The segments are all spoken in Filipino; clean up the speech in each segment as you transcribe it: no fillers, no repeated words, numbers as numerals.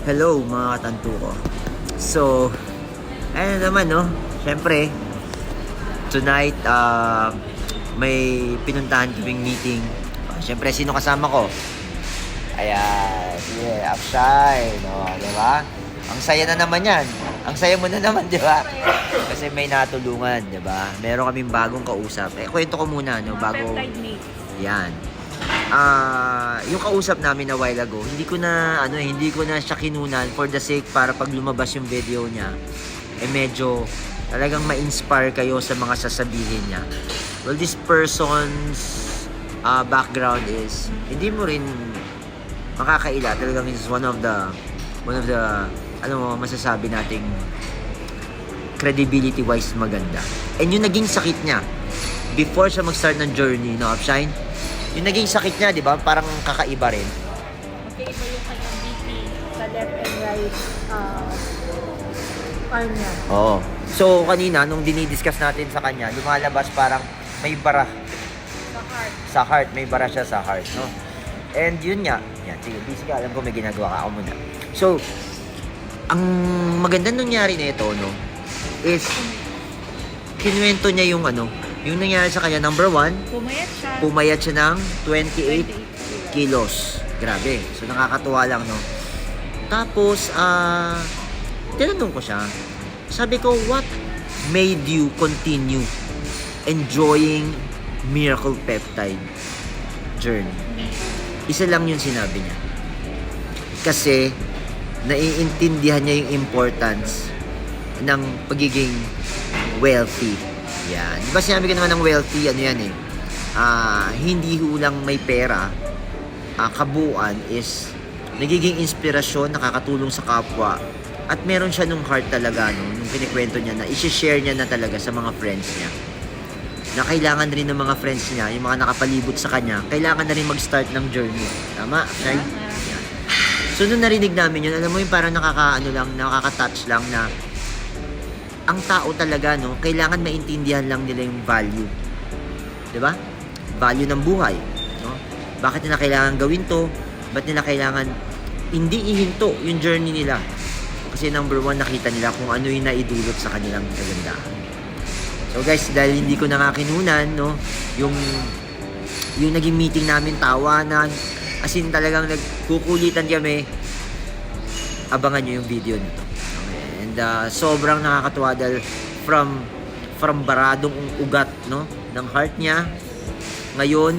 Hello mga katanto ko. So, ayun naman no. Siyempre, tonight may pinuntahan kaming meeting. Siyempre, sino kasama ko? Ayan, yeah, Upshine, no, di ba? Ang saya na naman yan. Ang saya mo na naman, di ba? Kasi may natulungan, di ba? Meron kaming bagong kausap. Kwento ko muna, no, bago. Yan. Yung kausap namin a while ago, hindi ko na siya kinunan for the sake para pag lumabas yung video niya, medyo talagang ma-inspire kayo sa mga sasabihin niya. Well, this person's background is hindi mo rin makakaila. Talagang is one of the masasabi nating credibility wise maganda. And yung naging sakit niya before siya mag-start ng journey, no, Upshine? Yung naging sakit niya, di ba? Parang kakaiba rin. Magkaiba yung kanyang BP sa left and right arm niya. Oo. So, kanina, nung dinidiscuss natin sa kanya, lumalabas parang may bara. Sa heart. May bara siya sa heart, no? And yun nga. Yan, sige, busy ka. Alam ko may ginagawa ka. Ako muna. So, ang magandang nangyari na ito, no, is kinuwento niya yung yung nangyari sa kanya, number 1, pumayat siya ng 28 kilos. Grabe. So, nakakatuwa lang, no? Tapos, tinanong ko siya. Sabi ko, what made you continue enjoying Miracle Peptide journey? Isa lang yung sinabi niya. Kasi, naiintindihan niya yung importance ng pagiging wealthy. Yan. Diba sinabi ko naman ng wealthy, hindi lang may pera, kabuuan is nagiging inspirasyon, nakakatulong sa kapwa, at meron siya nung heart talaga, no, nung kinikwento niya na isi-share niya na talaga sa mga friends niya. Na kailangan rin ng mga friends niya, yung mga nakapalibot sa kanya, kailangan na rin mag-start ng journey. Tama? Right? Yan. So, nung narinig namin yun, alam mo yung parang nakaka-touch lang na ang tao talaga, no, kailangan maintindihan lang nila yung value. 'Di ba? Value ng buhay, no? Bakit nila kailangan gawin 'to? Bakit nila kailangan hindi ihinto yung journey nila? Kasi number 1, nakita nila kung ano yung naidulot sa kanilang kagandahan. So guys, dahil hindi ko na kinunan, no, yung naging meeting namin, tawanan, as in talagang nagkukulitan kami. Abangan nyo yung video nito. And sobrang nakakatuwa dahil from baradong ugat, no, ng heart niya, ngayon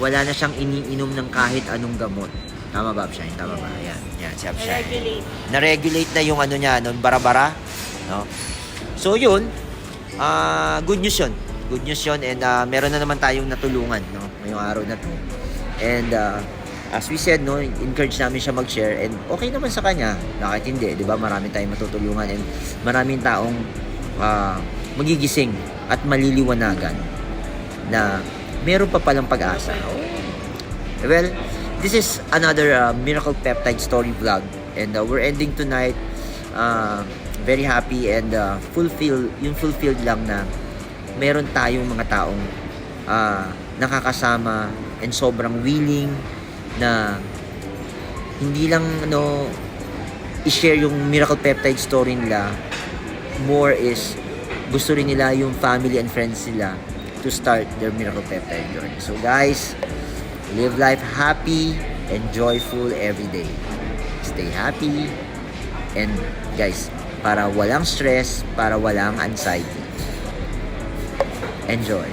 wala na siyang iniinom ng kahit anong gamot. Tama ba, Upshine? Tama ba? Yan si Upshine. Na-regulate na yung niya, no, bara-bara, no. So yun, good news yun. Good news yun, and meron na naman tayong natulungan, no, ngayong araw na to. And as we said, no, encourage namin siya mag-share, and okay naman sa kanya. Bakit hindi? 'Di ba? Marami tayong matutulungan, and maraming taong magigising at maliliwanagan na meron pa palang pag-asa. Well, this is another Miracle Peptide story vlog, and we're ending tonight very happy and fulfilled lang na meron tayong mga taong nakakasama and sobrang willing na hindi lang i-share yung Miracle Peptide story nila, more is gusto rin nila yung family and friends nila to start their Miracle Peptide journey. So guys, live life happy and joyful every day. Stay happy, and guys, para walang stress, para walang anxiety. Enjoy.